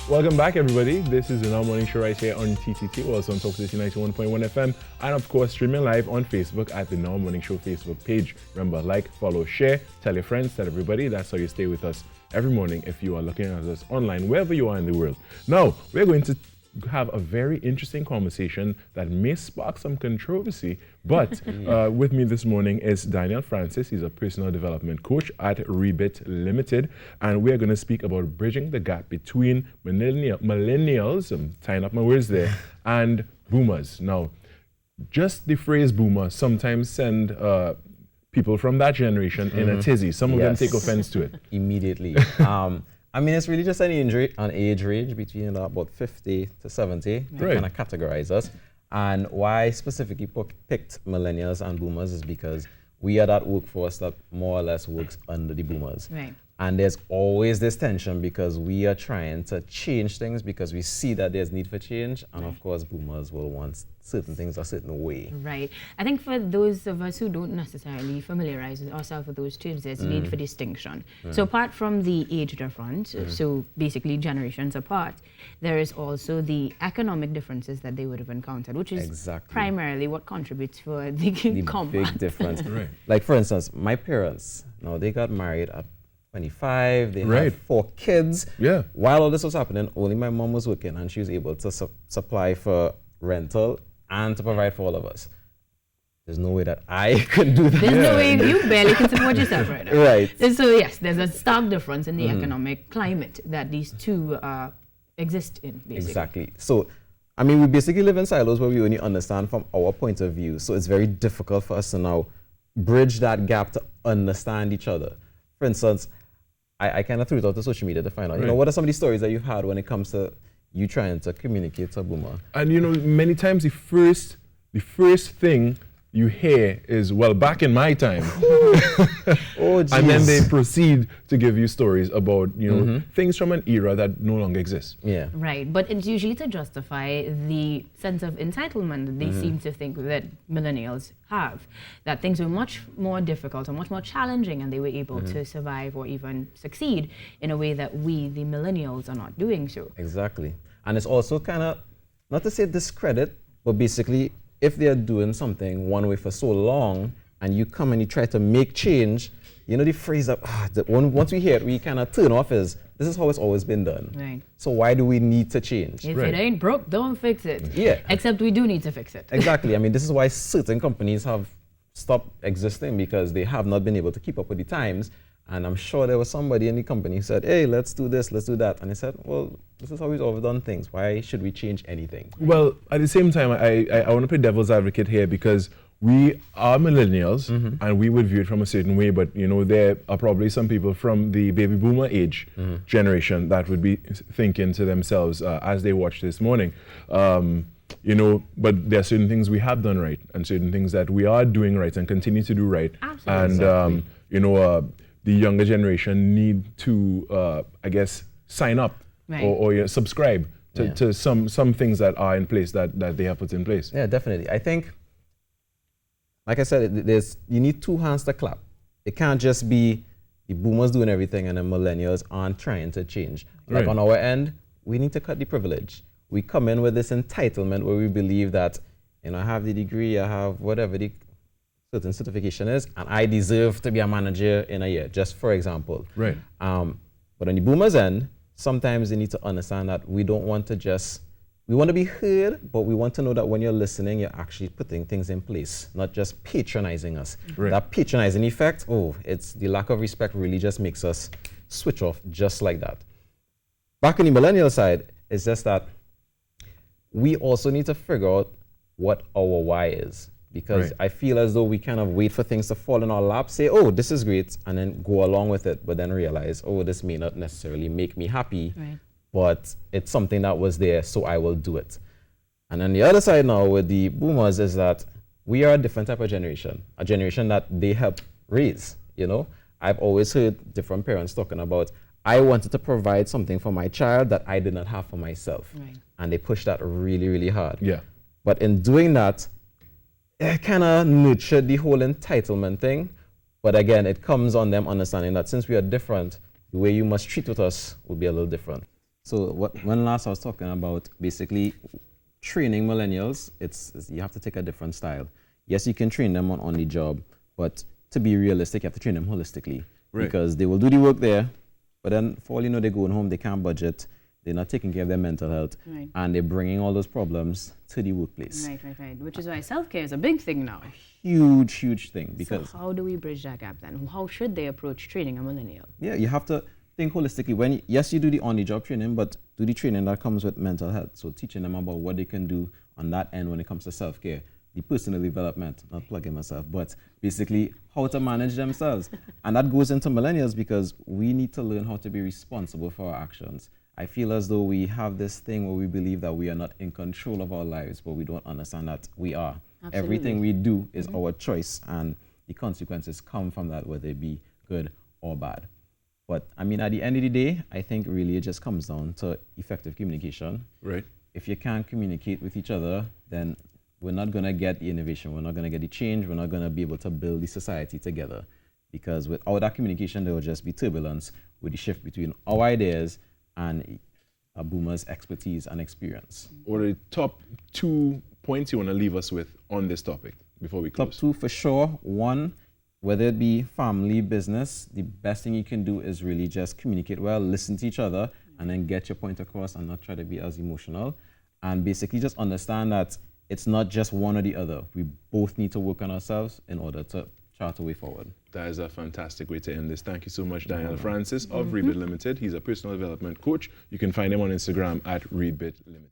Welcome back, everybody. This is the Now Morning Show right here on TTT, also on Talk City 91.1 FM, and of course, streaming live on Facebook at the Now Morning Show Facebook page. Remember, like, follow, share, tell your friends, tell everybody. That's how you stay with us every morning if you are looking at us online, wherever you are in the world. Now, we're going to have a very interesting conversation that may spark some controversy, but with me this morning is Daniel Francis. He's a personal development coach at Rebit Limited, and we're going to speak about bridging the gap between millennials, I'm tying up my words there, and boomers. Now, just the phrase boomer sometimes send people from that generation in a tizzy. Some of them take offense to it. Immediately. I mean, it's really just an age range between about 50 to 70 to kind of categorize us. And why I specifically picked millennials and boomers is because we are that workforce that more or less works under the boomers. Right. And there's always this tension because we are trying to change things because we see that there's need for change. And of course, boomers will want certain things a certain way. Right. I think for those of us who don't necessarily familiarize ourselves with those terms, there's a need for distinction. So apart from the age difference, so basically generations apart, there is also the economic differences that they would have encountered, which is primarily what contributes for the big difference. Like, for instance, my parents, they got married at 25, they had 4 kids. While all this was happening, only my mom was working and she was able to supply for rental and to provide for all of us. There's no way that I could do that. There's no way, you barely can support yourself right now. Right. So yes, there's a stark difference in the economic climate that these two exist in, basically. Exactly. So, I mean, we basically live in silos where we only understand from our point of view. So it's very difficult for us to now bridge that gap to understand each other. For instance, I kind of threw it out to social media to find out, what are some of these stories that you've had when it comes to you trying to communicate to a boomer? And many times the first thing you hear is, well, back in my time. And then they proceed to give you stories about, things from an era that no longer exists. Yeah. Right, but it's usually to justify the sense of entitlement that they seem to think that millennials have, that things were much more difficult or much more challenging and they were able to survive or even succeed in a way that we, the millennials, are not doing so. Exactly. And it's also kind of, not to say discredit, but basically, if they're doing something one way for so long and you come and you try to make change, the phrase that once we hear it, we kind of turn off is, this is how it's always been done. Right. So why do we need to change? If it ain't broke, don't fix it. Yeah. Except we do need to fix it. Exactly. I mean, this is why certain companies have stopped existing because they have not been able to keep up with the times. And I'm sure there was somebody in the company who said, hey, let's do this, let's do that. And they said, well, this is how we've always done things. Why should we change anything? Well, at the same time, I want to play devil's advocate here because we are millennials and we would view it from a certain way, but there are probably some people from the baby boomer age generation that would be thinking to themselves as they watch this morning, but there are certain things we have done right and certain things that we are doing right and continue to do right. Absolutely. And, the younger generation need to, sign up or subscribe to some things that are in place that they have put in place. Yeah, definitely. I think, like I said, you need 2 hands to clap. It can't just be the boomers doing everything and the millennials aren't trying to change. Like on our end, we need to cut the privilege. We come in with this entitlement where we believe that, I have the degree, I have whatever the certain certification is, and I deserve to be a manager in a year, just for example. Right. But on the boomers' end, sometimes they need to understand that we don't want to we want to be heard, but we want to know that when you're listening, you're actually putting things in place, not just patronizing us. Right. That patronizing effect, it's the lack of respect really just makes us switch off just like that. Back on the millennial side, it's just that we also need to figure out what our why is. Because I feel as though we kind of wait for things to fall in our lap, say, oh, this is great, and then go along with it, but then realize, oh, this may not necessarily make me happy, but it's something that was there, so I will do it. And then the other side now with the boomers is that we are a different type of generation, a generation that they help raise, I've always heard different parents talking about, I wanted to provide something for my child that I did not have for myself. And they push that really, really hard. Yeah. But in doing that, it kind of nurtured the whole entitlement thing. But again, it comes on them understanding that since we are different, the way you must treat with us will be a little different. So when last I was talking about basically training millennials, you have to take a different style. Yes, you can train them on the job, but to be realistic, you have to train them holistically. Right. Because they will do the work there, but then for all you know, they're going home, they can't budget, they're not taking care of their mental health, Right. and they're bringing all those problems to the workplace. Right. Which is why self-care is a big thing now. Huge thing. Because So how do we bridge that gap then? How should they approach training a millennial? yeah, you have to think holistically. Yes, you do the on-the-job training, but do the training that comes with mental health. So teaching them about what they can do on that end when it comes to self-care, the personal development, not plugging myself, but basically how to manage themselves. And that goes into millennials because we need to learn how to be responsible for our actions. I feel as though we have this thing where we believe that we are not in control of our lives, but we don't understand that we are. Absolutely. Everything we do is our choice, and the consequences come from that, whether it be good or bad. But I mean, at the end of the day, I think really it just comes down to effective communication. Right. If you can't communicate with each other, then we're not going to get the innovation, we're not going to get the change, we're not going to be able to build the society together. Because without that communication, there will just be turbulence with the shift between our ideas and a boomer's expertise and experience. What are the top 2 points you want to leave us with on this topic before we Top close? 2 for sure. 1, whether it be family, business, the best thing you can do is really just communicate well, listen to each other, and then get your point across and not try to be as emotional. And basically just understand that it's not just one or the other. We both need to work on ourselves in order to chart a way forward. That is a fantastic way to end this. Thank you so much, Daniel Francis of Readbit Limited. He's a personal development coach. You can find him on Instagram at Readbit Limited.